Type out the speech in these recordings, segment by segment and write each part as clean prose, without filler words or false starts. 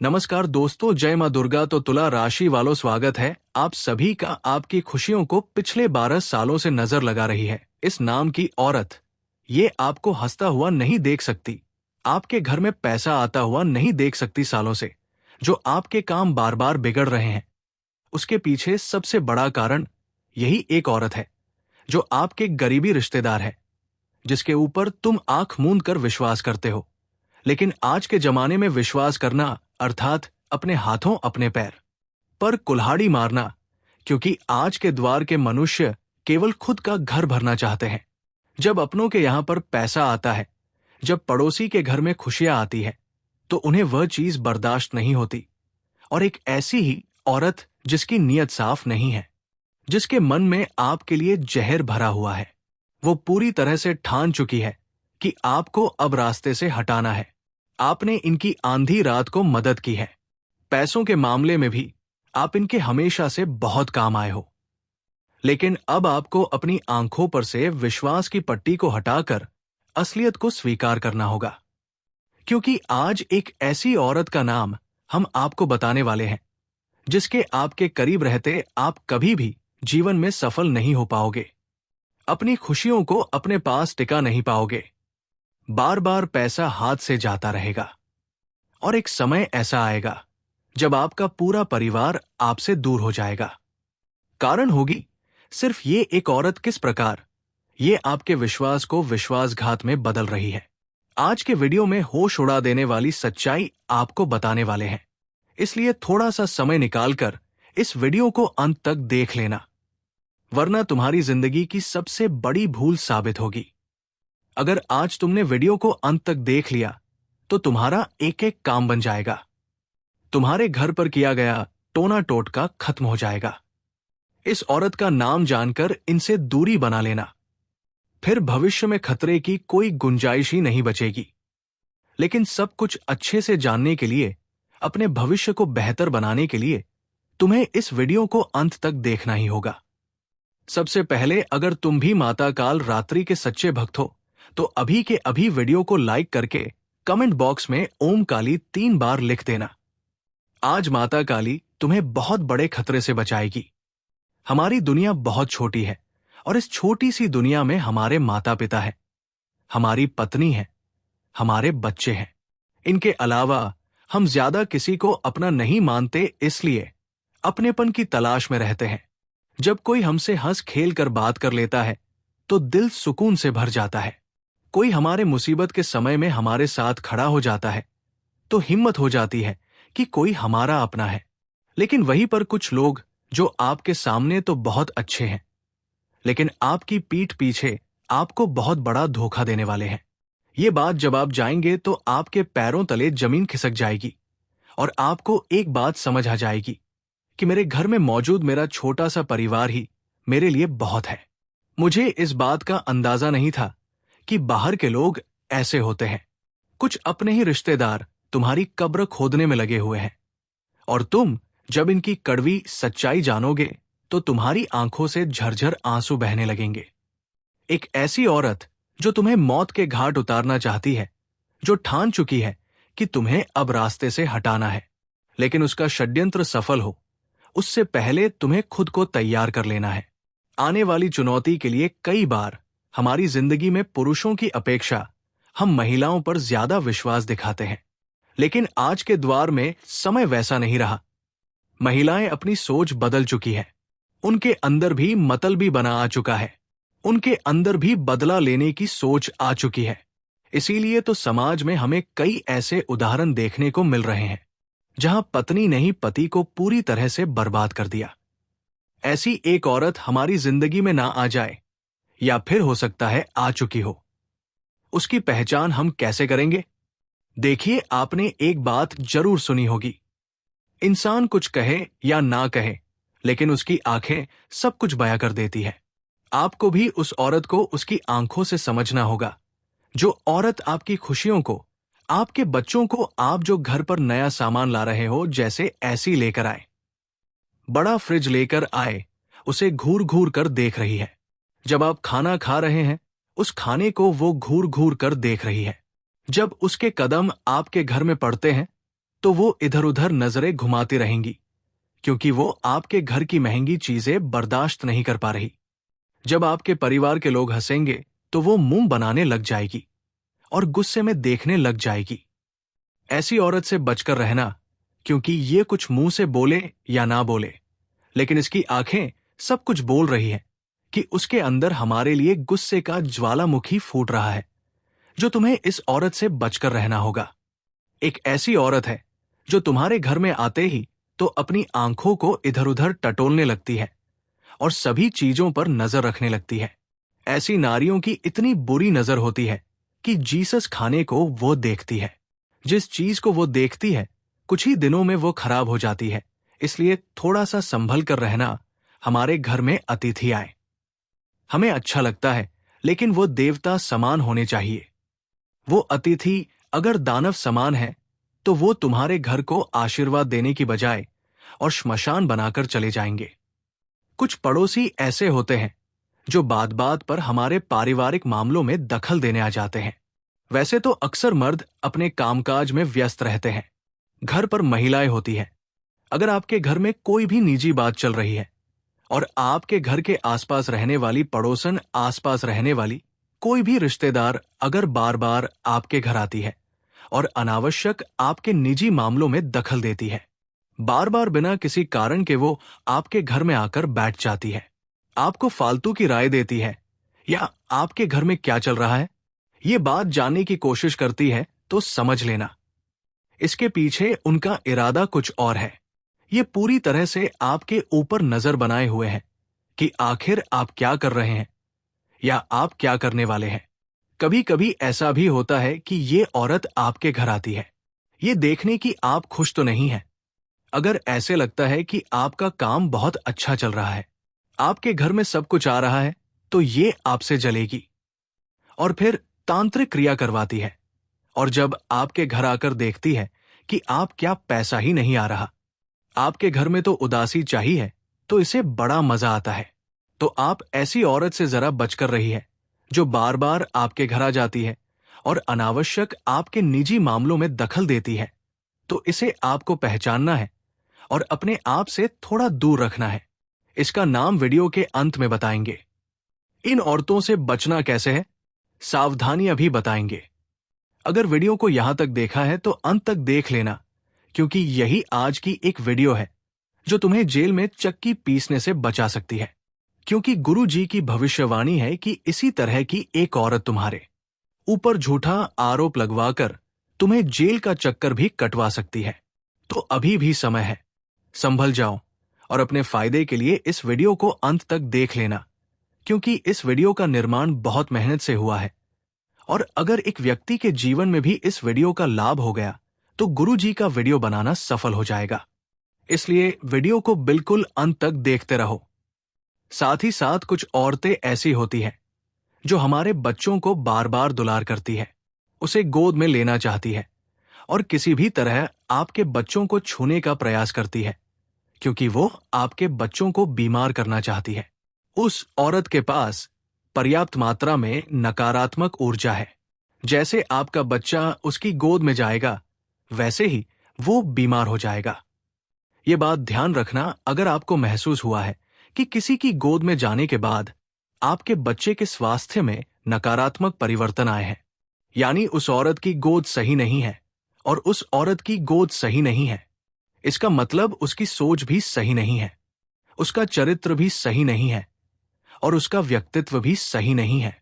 नमस्कार दोस्तों, जय मां दुर्गा। तो तुला राशि वालों, स्वागत है आप सभी का। आपकी खुशियों को पिछले 12 सालों से नजर लगा रही है इस नाम की औरत। ये आपको हंसता हुआ नहीं देख सकती, आपके घर में पैसा आता हुआ नहीं देख सकती सालों से। जो आपके काम बार बार बिगड़ रहे हैं, उसके पीछे सबसे बड़ा कारण यही एक औरत है, जो आपके गरीबी रिश्तेदार है, जिसके ऊपर तुम आंख मूंद कर विश्वास करते हो। लेकिन आज के जमाने में विश्वास करना अर्थात अपने हाथों अपने पैर पर कुल्हाड़ी मारना, क्योंकि आज के द्वार के मनुष्य केवल खुद का घर भरना चाहते हैं। जब अपनों के यहां पर पैसा आता है, जब पड़ोसी के घर में खुशियां आती है, तो उन्हें वह चीज बर्दाश्त नहीं होती। और एक ऐसी ही औरत जिसकी नीयत साफ नहीं है, जिसके मन में आपके लिए जहर भरा हुआ है, वो पूरी तरह से ठान चुकी है कि आपको अब रास्ते से हटाना है। आपने इनकी आंधी रात को मदद की है, पैसों के मामले में भी आप इनके हमेशा से बहुत काम आए हो। लेकिन अब आपको अपनी आंखों पर से विश्वास की पट्टी को हटाकर असलियत को स्वीकार करना होगा, क्योंकि आज एक ऐसी औरत का नाम हम आपको बताने वाले हैं, जिसके आपके करीब रहते आप कभी भी जीवन में सफल नहीं हो पाओगे, अपनी खुशियों को अपने पास टिका नहीं पाओगे, बार बार पैसा हाथ से जाता रहेगा। और एक समय ऐसा आएगा जब आपका पूरा परिवार आपसे दूर हो जाएगा। कारण होगी सिर्फ ये एक औरत किस प्रकार ये आपके विश्वास को विश्वासघात में बदल रही है। आज के वीडियो में होश उड़ा देने वाली सच्चाई आपको बताने वाले हैं, इसलिए थोड़ा सा समय निकालकर इस वीडियो को अंत तक देख लेना, वरना तुम्हारी जिंदगी की सबसे बड़ी भूल साबित होगी। अगर आज तुमने वीडियो को अंत तक देख लिया तो तुम्हारा एक एक काम बन जाएगा, तुम्हारे घर पर किया गया टोना टोटका खत्म हो जाएगा। इस औरत का नाम जानकर इनसे दूरी बना लेना, फिर भविष्य में खतरे की कोई गुंजाइश ही नहीं बचेगी। लेकिन सब कुछ अच्छे से जानने के लिए, अपने भविष्य को बेहतर बनाने के लिए तुम्हें इस वीडियो को अंत तक देखना ही होगा। सबसे पहले, अगर तुम भी माता काल रात्रि के सच्चे भक्त हो तो अभी के अभी वीडियो को लाइक करके कमेंट बॉक्स में ओम काली 3 बार लिख देना। आज माता काली तुम्हें बहुत बड़े खतरे से बचाएगी। हमारी दुनिया बहुत छोटी है, और इस छोटी सी दुनिया में हमारे माता पिता हैं, हमारी पत्नी है, हमारे बच्चे हैं। इनके अलावा हम ज्यादा किसी को अपना नहीं मानते, इसलिए अपनेपन की तलाश में रहते हैं। जब कोई हमसे हंस खेल कर बात कर लेता है तो दिल सुकून से भर जाता है। कोई हमारे मुसीबत के समय में हमारे साथ खड़ा हो जाता है तो हिम्मत हो जाती है कि कोई हमारा अपना है। लेकिन वहीं पर कुछ लोग जो आपके सामने तो बहुत अच्छे हैं, लेकिन आपकी पीठ पीछे आपको बहुत बड़ा धोखा देने वाले हैं। ये बात जब आप जाएंगे तो आपके पैरों तले जमीन खिसक जाएगी, और आपको एक बात समझ आ जाएगी कि मेरे घर में मौजूद मेरा छोटा सा परिवार ही मेरे लिए बहुत है। मुझे इस बात का अंदाजा नहीं था कि बाहर के लोग ऐसे होते हैं। कुछ अपने ही रिश्तेदार तुम्हारी कब्र खोदने में लगे हुए हैं, और तुम जब इनकी कड़वी सच्चाई जानोगे तो तुम्हारी आंखों से झरझर आंसू बहने लगेंगे। एक ऐसी औरत जो तुम्हें मौत के घाट उतारना चाहती है, जो ठान चुकी है कि तुम्हें अब रास्ते से हटाना है। लेकिन उसका षड्यंत्र सफल हो, उससे पहले तुम्हें खुद को तैयार कर लेना है। आने वाली चुनौती के लिए कई बार हमारी जिंदगी में पुरुषों की अपेक्षा हम महिलाओं पर ज्यादा विश्वास दिखाते हैं, लेकिन आज के द्वार में समय वैसा नहीं रहा। महिलाएं अपनी सोच बदल चुकी है, उनके अंदर भी मतलबी बना आ चुका है, उनके अंदर भी बदला लेने की सोच आ चुकी है। इसीलिए तो समाज में हमें कई ऐसे उदाहरण देखने को मिल रहे हैं जहां पत्नी ने ही पति को पूरी तरह से बर्बाद कर दिया। ऐसी एक औरत हमारी जिंदगी में ना आ जाए, या फिर हो सकता है आ चुकी हो। उसकी पहचान हम कैसे करेंगे? देखिए, आपने एक बात जरूर सुनी होगी, इंसान कुछ कहे या ना कहे, लेकिन उसकी आंखें सब कुछ बयां कर देती है। आपको भी उस औरत को उसकी आंखों से समझना होगा। जो औरत आपकी खुशियों को, आपके बच्चों को, आप जो घर पर नया सामान ला रहे हो जैसे ऐसी लेकर आए, बड़ा फ्रिज लेकर आए, उसे घूर घूर कर देख रही है। जब आप खाना खा रहे हैं, उस खाने को वो घूर घूर कर देख रही है। जब उसके कदम आपके घर में पड़ते हैं तो वो इधर उधर नजरें घुमाती रहेंगी, क्योंकि वो आपके घर की महंगी चीजें बर्दाश्त नहीं कर पा रही। जब आपके परिवार के लोग हंसेंगे तो वो मुंह बनाने लग जाएगी और गुस्से में देखने लग जाएगी। ऐसी औरत से बचकर रहना, क्योंकि ये कुछ मुंह से बोले या ना बोले, लेकिन इसकी आंखें सब कुछ बोल रही हैं कि उसके अंदर हमारे लिए गुस्से का ज्वालामुखी फूट रहा है, जो तुम्हें इस औरत से बचकर रहना होगा। एक ऐसी औरत है जो तुम्हारे घर में आते ही तो अपनी आंखों को इधर उधर टटोलने लगती है और सभी चीजों पर नजर रखने लगती है। ऐसी नारियों की इतनी बुरी नजर होती है कि जीसस खाने को वो देखती है। जिस चीज को वो देखती है कुछ ही दिनों में वो खराब हो जाती है। इसलिए थोड़ा सा संभल कर रहना। हमारे घर में अतिथि आए, हमें अच्छा लगता है, लेकिन वो देवता समान होने चाहिए। वो अतिथि अगर दानव समान है तो वो तुम्हारे घर को आशीर्वाद देने की बजाय और श्मशान बनाकर चले जाएंगे। कुछ पड़ोसी ऐसे होते हैं जो बात बात पर हमारे पारिवारिक मामलों में दखल देने आ जाते हैं। वैसे तो अक्सर मर्द अपने कामकाज में व्यस्त रहते हैं, घर पर महिलाएं होती हैं। अगर आपके घर में कोई भी निजी बात चल रही है और आपके घर के आसपास रहने वाली पड़ोसन, आसपास रहने वाली कोई भी रिश्तेदार अगर बार बार आपके घर आती है और अनावश्यक आपके निजी मामलों में दखल देती है, बार बार बिना किसी कारण के वो आपके घर में आकर बैठ जाती है, आपको फालतू की राय देती है या आपके घर में क्या चल रहा है ये बात जानने की कोशिश करती है, तो समझ लेना इसके पीछे उनका इरादा कुछ और है। ये पूरी तरह से आपके ऊपर नजर बनाए हुए हैं कि आखिर आप क्या कर रहे हैं या आप क्या करने वाले हैं। कभी कभी ऐसा भी होता है कि ये औरत आपके घर आती है ये देखने की आप खुश तो नहीं है। अगर ऐसे लगता है कि आपका काम बहुत अच्छा चल रहा है, आपके घर में सब कुछ आ रहा है, तो ये आपसे जलेगी और फिर तांत्रिक क्रिया करवाती है। और जब आपके घर आकर देखती है कि आप क्या पैसा ही नहीं आ रहा, आपके घर में तो उदासी चाहिए, तो इसे बड़ा मजा आता है। तो आप ऐसी औरत से जरा बचकर रही है जो बार बार आपके घर आ जाती है और अनावश्यक आपके निजी मामलों में दखल देती है। तो इसे आपको पहचानना है और अपने आप से थोड़ा दूर रखना है। इसका नाम वीडियो के अंत में बताएंगे। इन औरतों से बचना कैसे है, सावधानियां भी बताएंगे। अगर वीडियो को यहां तक देखा है तो अंत तक देख लेना, क्योंकि यही आज की एक वीडियो है जो तुम्हें जेल में चक्की पीसने से बचा सकती है। क्योंकि गुरु जी की भविष्यवाणी है कि इसी तरह की एक औरत तुम्हारे ऊपर झूठा आरोप लगवाकर तुम्हें जेल का चक्कर भी कटवा सकती है। तो अभी भी समय है, संभल जाओ और अपने फायदे के लिए इस वीडियो को अंत तक देख लेना, क्योंकि इस वीडियो का निर्माण बहुत मेहनत से हुआ है। और अगर एक व्यक्ति के जीवन में भी इस वीडियो का लाभ हो गया तो गुरु जी का वीडियो बनाना सफल हो जाएगा। इसलिए वीडियो को बिल्कुल अंत तक देखते रहो। साथ ही साथ कुछ औरतें ऐसी होती हैं जो हमारे बच्चों को बार बार दुलार करती है, उसे गोद में लेना चाहती है और किसी भी तरह आपके बच्चों को छूने का प्रयास करती है, क्योंकि वो आपके बच्चों को बीमार करना चाहती है। उस औरत के पास पर्याप्त मात्रा में नकारात्मक ऊर्जा है। जैसे आपका बच्चा उसकी गोद में जाएगा, वैसे ही वो बीमार हो जाएगा। ये बात ध्यान रखना, अगर आपको महसूस हुआ है कि किसी की गोद में जाने के बाद आपके बच्चे के स्वास्थ्य में नकारात्मक परिवर्तन आए हैं, यानी उस औरत की गोद सही नहीं है और उस औरत की गोद सही नहीं है, इसका मतलब उसकी सोच भी सही नहीं है, उसका चरित्र भी सही नहीं है और उसका व्यक्तित्व भी सही नहीं है,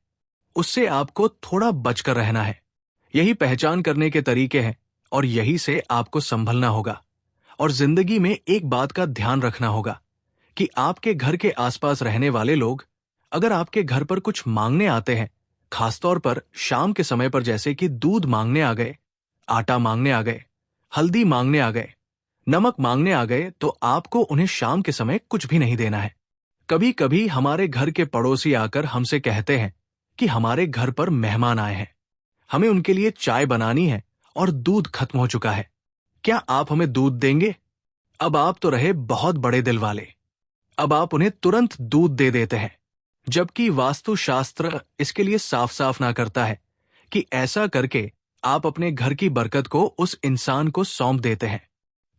उससे आपको थोड़ा बचकर रहना है। यही पहचान करने के तरीके हैं और यही से आपको संभलना होगा। और जिंदगी में एक बात का ध्यान रखना होगा कि आपके घर के आसपास रहने वाले लोग अगर आपके घर पर कुछ मांगने आते हैं, खासतौर पर शाम के समय पर, जैसे कि दूध मांगने आ गए, आटा मांगने आ गए, हल्दी मांगने आ गए, नमक मांगने आ गए, तो आपको उन्हें शाम के समय कुछ भी नहीं देना है। कभी कभी हमारे घर के पड़ोसी आकर हमसे कहते हैं कि हमारे घर पर मेहमान आए हैं, हमें उनके लिए चाय बनानी है और दूध खत्म हो चुका है, क्या आप हमें दूध देंगे? अब आप तो रहे बहुत बड़े दिल वाले, अब आप उन्हें तुरंत दूध दे देते हैं, जबकि वास्तुशास्त्र इसके लिए साफ साफ ना करता है कि ऐसा करके आप अपने घर की बरकत को उस इंसान को सौंप देते हैं।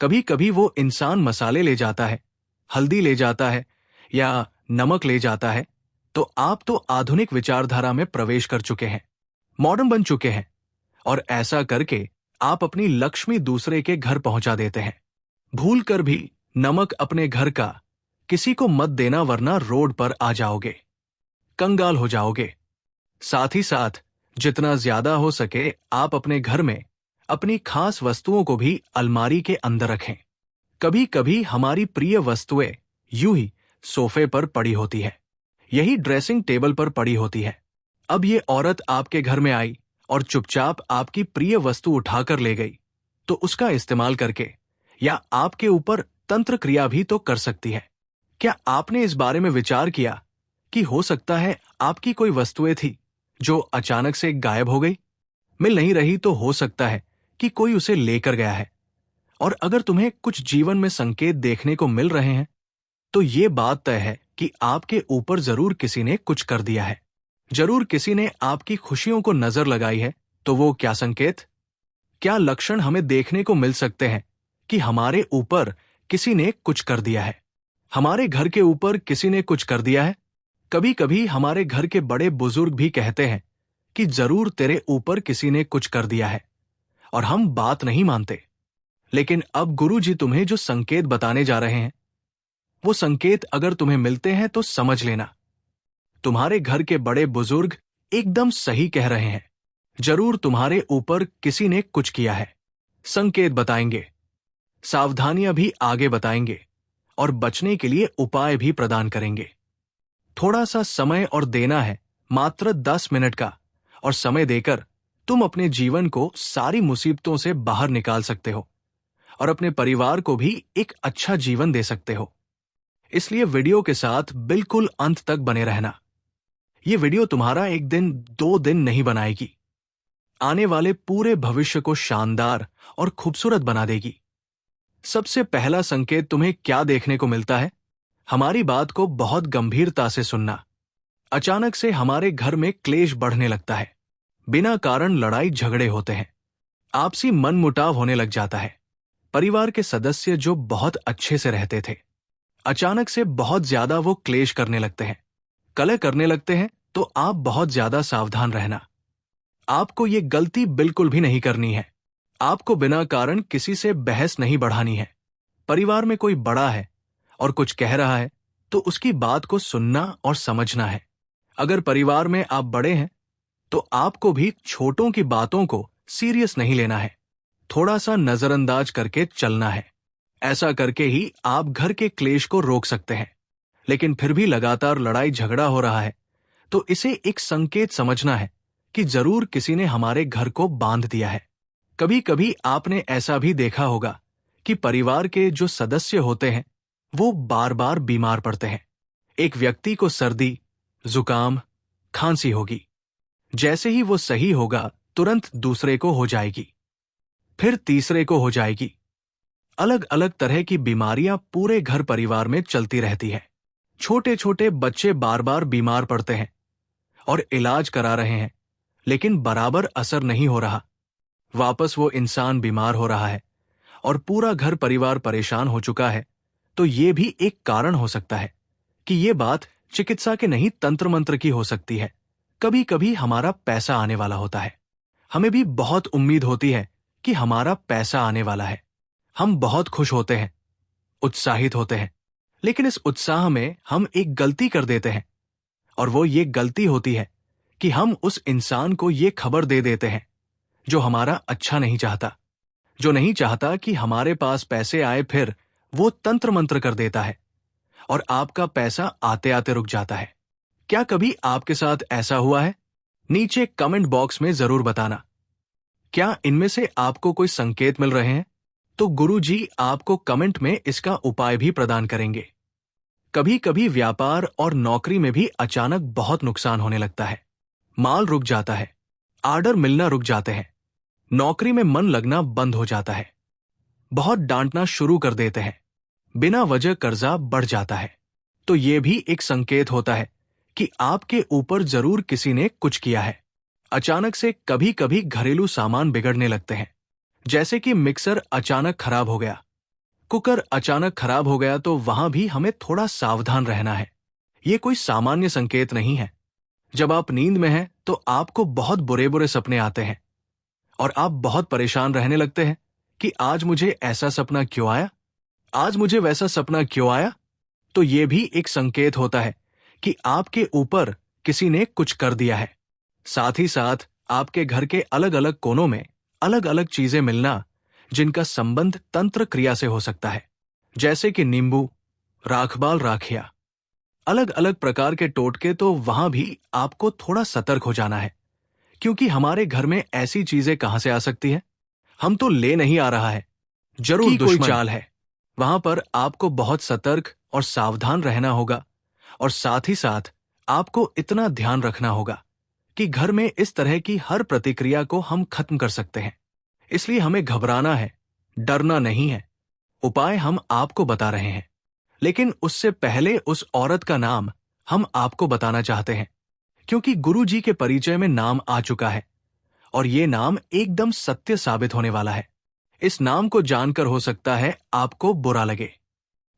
कभी कभी वो इंसान मसाले ले जाता है, हल्दी ले जाता है या नमक ले जाता है, तो आप तो आधुनिक विचारधारा में प्रवेश कर चुके हैं, मॉडर्न बन चुके हैं, और ऐसा करके आप अपनी लक्ष्मी दूसरे के घर पहुंचा देते हैं। भूल कर भी नमक अपने घर का किसी को मत देना, वरना रोड पर आ जाओगे, कंगाल हो जाओगे। साथ ही साथ जितना ज्यादा हो सके आप अपने घर में अपनी खास वस्तुओं को भी अलमारी के अंदर रखें। कभी कभी हमारी प्रिय वस्तुएं यूं ही सोफे पर पड़ी होती है, यही ड्रेसिंग टेबल पर पड़ी होती है। अब ये औरत आपके घर में आई और चुपचाप आपकी प्रिय वस्तु उठाकर ले गई, तो उसका इस्तेमाल करके या आपके ऊपर तंत्र क्रिया भी तो कर सकती है। क्या आपने इस बारे में विचार किया कि हो सकता है आपकी कोई वस्तुएं थी जो अचानक से गायब हो गई, मिल नहीं रही, तो हो सकता है कि कोई उसे लेकर गया है। और अगर तुम्हें कुछ जीवन में संकेत देखने को मिल रहे हैं, तो ये बात तय है कि आपके ऊपर जरूर किसी ने कुछ कर दिया है, जरूर किसी ने आपकी खुशियों को नजर लगाई है। तो वो क्या संकेत, क्या लक्षण हमें देखने को मिल सकते हैं कि हमारे ऊपर किसी ने कुछ कर दिया है, हमारे घर के ऊपर किसी ने कुछ कर दिया है? कभी कभी हमारे घर के बड़े बुजुर्ग भी कहते हैं कि जरूर तेरे ऊपर किसी ने कुछ कर दिया है, और हम बात नहीं मानते। लेकिन अब गुरु जी तुम्हें जो संकेत बताने जा रहे हैं, वो संकेत अगर तुम्हें मिलते हैं तो समझ लेना, तुम्हारे घर के बड़े बुजुर्ग एकदम सही कह रहे हैं। जरूर तुम्हारे ऊपर किसी ने कुछ किया है। संकेत बताएंगे, सावधानियां भी आगे बताएंगे, और बचने के लिए उपाय भी प्रदान करेंगे। थोड़ा सा समय और देना है, मात्र 10 मिनट का, और समय देकर तुम अपने जीवन को सारी मुसीबतों से बाहर निकाल सकते हो और अपने परिवार को भी एक अच्छा जीवन दे सकते हो। इसलिए वीडियो के साथ बिल्कुल अंत तक बने रहना। ये वीडियो तुम्हारा 1 दिन 2 दिन नहीं बनाएगी, आने वाले पूरे भविष्य को शानदार और खूबसूरत बना देगी। सबसे पहला संकेत तुम्हें क्या देखने को मिलता है? हमारी बात को बहुत गंभीरता से सुनना। अचानक से हमारे घर में क्लेश बढ़ने लगता है, बिना कारण लड़ाई झगड़े होते हैं, आपसी मनमुटाव होने लग जाता है। परिवार के सदस्य जो बहुत अच्छे से रहते थे, अचानक से बहुत ज्यादा वो क्लेश करने लगते हैं, कलह करने लगते हैं। तो आप बहुत ज्यादा सावधान रहना। आपको ये गलती बिल्कुल भी नहीं करनी है। आपको बिना कारण किसी से बहस नहीं बढ़ानी है। परिवार में कोई बड़ा है और कुछ कह रहा है, तो उसकी बात को सुनना और समझना है। अगर परिवार में आप बड़े हैं, तो आपको भी छोटों की बातों को सीरियस नहीं लेना है, थोड़ा सा नजरअंदाज करके चलना है। ऐसा करके ही आप घर के क्लेश को रोक सकते हैं। लेकिन फिर भी लगातार लड़ाई झगड़ा हो रहा है, तो इसे एक संकेत समझना है कि जरूर किसी ने हमारे घर को बांध दिया है। कभी कभी आपने ऐसा भी देखा होगा कि परिवार के जो सदस्य होते हैं, वो बार बार बीमार पड़ते हैं। एक व्यक्ति को सर्दी, जुकाम, खांसी होगी, जैसे ही वो सही होगा तुरंत दूसरे को हो जाएगी, फिर तीसरे को हो जाएगी। अलग अलग तरह की बीमारियां पूरे घर परिवार में चलती रहती है। छोटे छोटे बच्चे बार बार बीमार पड़ते हैं और इलाज करा रहे हैं, लेकिन बराबर असर नहीं हो रहा। वापस वो इंसान बीमार हो रहा है और पूरा घर परिवार परेशान हो चुका है। तो ये भी एक कारण हो सकता है कि ये बात चिकित्सा के नहीं, तंत्र मंत्र की हो सकती है। कभी कभी हमारा पैसा आने वाला होता है, हमें भी बहुत उम्मीद होती है कि हमारा पैसा आने वाला है। हम बहुत खुश होते हैं, उत्साहित होते हैं, लेकिन इस उत्साह में हम एक गलती कर देते हैं, और वो ये गलती होती है कि हम उस इंसान को ये खबर दे देते हैं जो हमारा अच्छा नहीं चाहता, जो नहीं चाहता कि हमारे पास पैसे आए। फिर वो तंत्र मंत्र कर देता है और आपका पैसा आते आते रुक जाता है। क्या कभी आपके साथ ऐसा हुआ है? नीचे कमेंट बॉक्स में जरूर बताना। क्या इनमें से आपको कोई संकेत मिल रहे हैं? तो गुरु जी आपको कमेंट में इसका उपाय भी प्रदान करेंगे। कभी कभी व्यापार और नौकरी में भी अचानक बहुत नुकसान होने लगता है, माल रुक जाता है, आर्डर मिलना रुक जाते हैं, नौकरी में मन लगना बंद हो जाता है, बहुत डांटना शुरू कर देते हैं, बिना वजह कर्जा बढ़ जाता है। तो ये भी एक संकेत होता है कि आपके ऊपर जरूर किसी ने कुछ किया है। अचानक से कभी कभी घरेलू सामान बिगड़ने लगते हैं, जैसे कि मिक्सर अचानक खराब हो गया, कुकर अचानक खराब हो गया, तो वहां भी हमें थोड़ा सावधान रहना है। ये कोई सामान्य संकेत नहीं है। जब आप नींद में हैं तो आपको बहुत बुरे बुरे सपने आते हैं और आप बहुत परेशान रहने लगते हैं कि आज मुझे ऐसा सपना क्यों आया, आज मुझे वैसा सपना क्यों आया। तो ये भी एक संकेत होता है कि आपके ऊपर किसी ने कुछ कर दिया है। साथ ही साथ आपके घर के अलग अलग कोनों में अलग अलग चीजें मिलना, जिनका संबंध तंत्र क्रिया से हो सकता है, जैसे कि नींबू, राखबाल राखिया, अलग अलग प्रकार के टोटके, तो वहां भी आपको थोड़ा सतर्क हो जाना है, क्योंकि हमारे घर में ऐसी चीजें कहां से आ सकती है, हम तो ले नहीं आ रहा है, जरूर कोई चाल है। वहां पर आपको बहुत सतर्क और सावधान रहना होगा, और साथ ही साथ आपको इतना ध्यान रखना होगा कि घर में इस तरह की हर प्रतिक्रिया को हम खत्म कर सकते हैं। इसलिए हमें घबराना है, डरना नहीं है। उपाय हम आपको बता रहे हैं, लेकिन उससे पहले उस औरत का नाम हम आपको बताना चाहते हैं, क्योंकि गुरु जी के परिचय में नाम आ चुका है और ये नाम एकदम सत्य साबित होने वाला है। इस नाम को जानकर हो सकता है आपको बुरा लगे,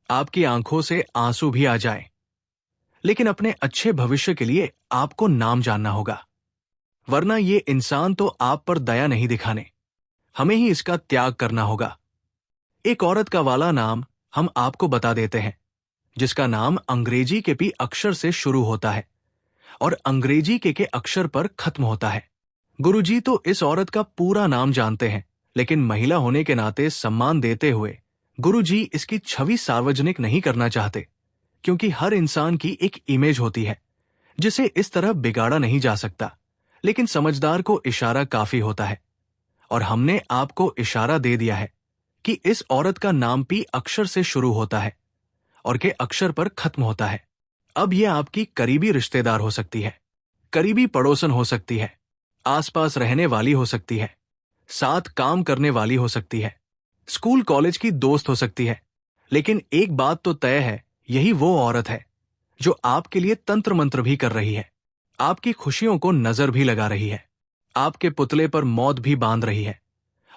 आपकी आंखों से आंसू भी आ जाए, लेकिन अपने अच्छे भविष्य के लिए आपको नाम जानना होगा, वरना ये इंसान तो आप पर दया नहीं दिखाने, हमें ही इसका त्याग करना होगा। एक औरत का वाला नाम हम आपको बता देते हैं, जिसका नाम अंग्रेजी के पी अक्षर से शुरू होता है और अंग्रेजी के अक्षर पर खत्म होता है। गुरुजी तो इस औरत का पूरा नाम जानते हैं, लेकिन महिला होने के नाते सम्मान देते हुए गुरुजी इसकी छवि सार्वजनिक नहीं करना चाहते, क्योंकि हर इंसान की एक इमेज होती है जिसे इस तरह बिगाड़ा नहीं जा सकता। लेकिन समझदार को इशारा काफी होता है, और हमने आपको इशारा दे दिया है कि इस औरत का नाम पी अक्षर से शुरू होता है और के अक्षर पर खत्म होता है। अब यह आपकी करीबी रिश्तेदार हो सकती है, करीबी पड़ोसन हो सकती है, आसपास रहने वाली हो सकती है, साथ काम करने वाली हो सकती है, स्कूल कॉलेज की दोस्त हो सकती है। लेकिन एक बात तो तय है, यही वो औरत है जो आपके लिए तंत्र मंत्र भी कर रही है, आपकी खुशियों को नजर भी लगा रही है, आपके पुतले पर मौत भी बांध रही है,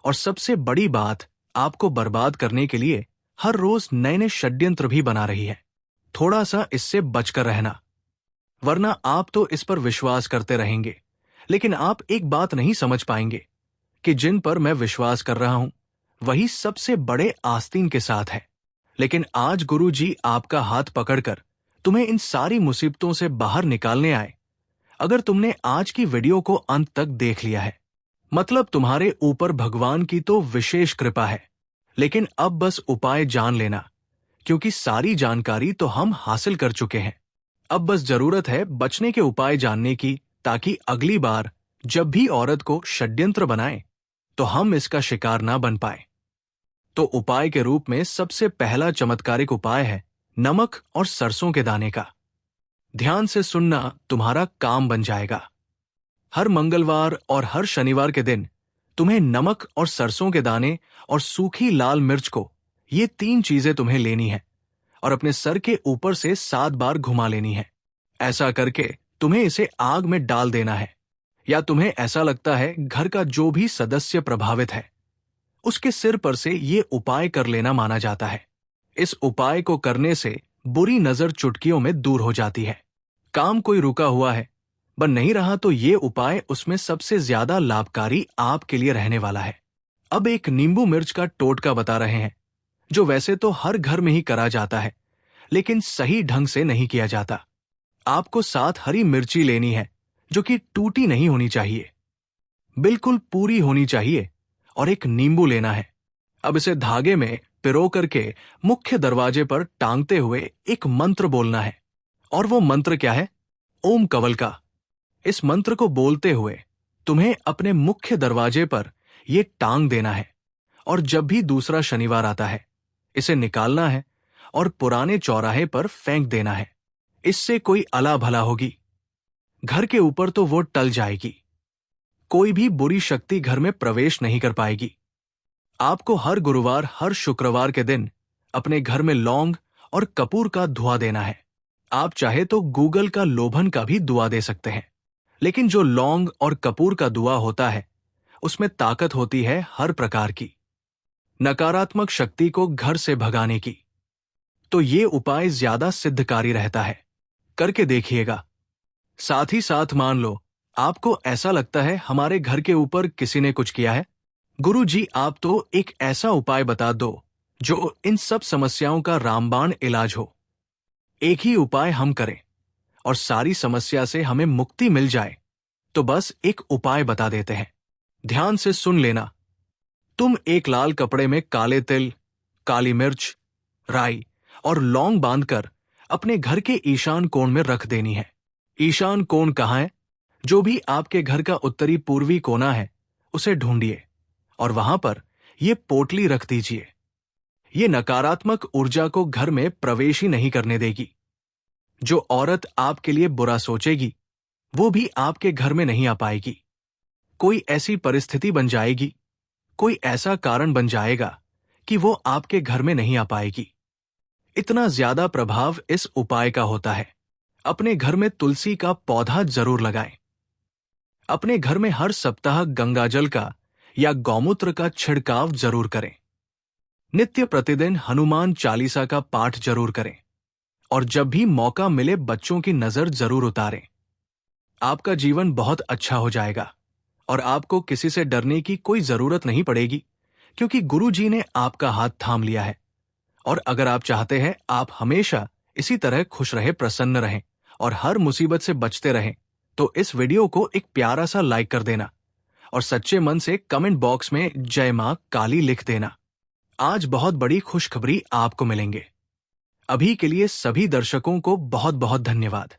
और सबसे बड़ी बात, आपको बर्बाद करने के लिए हर रोज नए नए षड्यंत्र भी बना रही है। थोड़ा सा इससे बचकर रहना, वरना आप तो इस पर विश्वास करते रहेंगे, लेकिन आप एक बात नहीं समझ पाएंगे कि जिन पर मैं विश्वास कर रहा हूं वही सबसे बड़े आस्तीन के साथ है। लेकिन आज गुरु जी आपका हाथ पकड़कर तुम्हें इन सारी मुसीबतों से बाहर निकालने आए। अगर तुमने आज की वीडियो को अंत तक देख लिया है, मतलब तुम्हारे ऊपर भगवान की तो विशेष कृपा है। लेकिन अब बस उपाय जान लेना, क्योंकि सारी जानकारी तो हम हासिल कर चुके हैं। अब बस जरूरत है बचने के उपाय जानने की, ताकि अगली बार जब भी औरत को षड्यंत्र बनाए तो हम इसका शिकार ना बन पाए। तो उपाय के रूप में सबसे पहला चमत्कारिक उपाय है नमक और सरसों के दाने का। ध्यान से सुनना, तुम्हारा काम बन जाएगा। हर मंगलवार और हर शनिवार के दिन तुम्हें नमक और सरसों के दाने और सूखी लाल मिर्च को, ये 3 चीजें तुम्हें लेनी है और अपने सर के ऊपर से 7 बार घुमा लेनी है। ऐसा करके तुम्हें इसे आग में डाल देना है, या तुम्हें ऐसा लगता है घर का जो भी सदस्य प्रभावित है उसके सिर पर से ये उपाय कर लेना माना जाता है। इस उपाय को करने से बुरी नजर चुटकियों में दूर हो जाती है। काम कोई रुका हुआ है, बन नहीं रहा, तो ये उपाय उसमें सबसे ज्यादा लाभकारी आपके लिए रहने वाला है। अब एक नींबू मिर्च का टोटका बता रहे हैं, जो वैसे तो हर घर में ही करा जाता है, लेकिन सही ढंग से नहीं किया जाता। आपको 7 हरी मिर्ची लेनी है, जो कि टूटी नहीं होनी चाहिए, बिल्कुल पूरी होनी चाहिए, और एक नींबू लेना है। अब इसे धागे में पिरो करके मुख्य दरवाजे पर टांगते हुए एक मंत्र बोलना है। और वो मंत्र क्या है? ओम कवल का। इस मंत्र को बोलते हुए तुम्हें अपने मुख्य दरवाजे पर यह टांग देना है, और जब भी दूसरा शनिवार आता है इसे निकालना है और पुराने चौराहे पर फेंक देना है। इससे कोई अला भला होगी, घर के ऊपर तो वो टल जाएगी, कोई भी बुरी शक्ति घर में प्रवेश नहीं कर पाएगी। आपको हर गुरुवार, हर शुक्रवार के दिन अपने घर में लौंग और कपूर का धुआं देना है। आप चाहे तो गूगल का लोभन का भी दुआ दे सकते हैं, लेकिन जो लौंग और कपूर का दुआ होता है उसमें ताकत होती है हर प्रकार की, नकारात्मक शक्ति को घर से भगाने की। तो ये उपाय ज्यादा सिद्धकारी रहता है, करके देखिएगा। साथ ही साथ मान लो आपको ऐसा लगता है हमारे घर के ऊपर किसी ने कुछ किया है, गुरु जी आप तो एक ऐसा उपाय बता दो जो इन सब समस्याओं का रामबाण इलाज हो। एक ही उपाय हम करें और सारी समस्या से हमें मुक्ति मिल जाए। तो बस एक उपाय बता देते हैं, ध्यान से सुन लेना। तुम एक लाल कपड़े में काले तिल, काली मिर्च, राई और लौंग बांधकर अपने घर के ईशान कोण में रख देनी है। ईशान कोण कहाँ है? जो भी आपके घर का उत्तरी पूर्वी कोना है उसे ढूंढिए और वहां पर यह पोटली रख दीजिए। ये नकारात्मक ऊर्जा को घर में प्रवेश ही नहीं करने देगी। जो औरत आपके लिए बुरा सोचेगी वो भी आपके घर में नहीं आ पाएगी। कोई ऐसी परिस्थिति बन जाएगी, कोई ऐसा कारण बन जाएगा कि वो आपके घर में नहीं आ पाएगी। इतना ज्यादा प्रभाव इस उपाय का होता है। अपने घर में तुलसी का पौधा जरूर लगाएं। अपने घर में हर सप्ताह गंगाजल का या गौमूत्र का छिड़काव जरूर करें। नित्य प्रतिदिन हनुमान चालीसा का पाठ जरूर करें और जब भी मौका मिले बच्चों की नजर जरूर उतारें। आपका जीवन बहुत अच्छा हो जाएगा और आपको किसी से डरने की कोई जरूरत नहीं पड़ेगी, क्योंकि गुरु जी ने आपका हाथ थाम लिया है। और अगर आप चाहते हैं आप हमेशा इसी तरह खुश रहे, प्रसन्न रहें और हर मुसीबत से बचते रहें, तो इस वीडियो को एक प्यारा सा लाइक कर देना और सच्चे मन से कमेंट बॉक्स में जय मां काली लिख देना। आज बहुत बड़ी खुशखबरी आपको मिलेंगे। अभी के लिए सभी दर्शकों को बहुत बहुत धन्यवाद।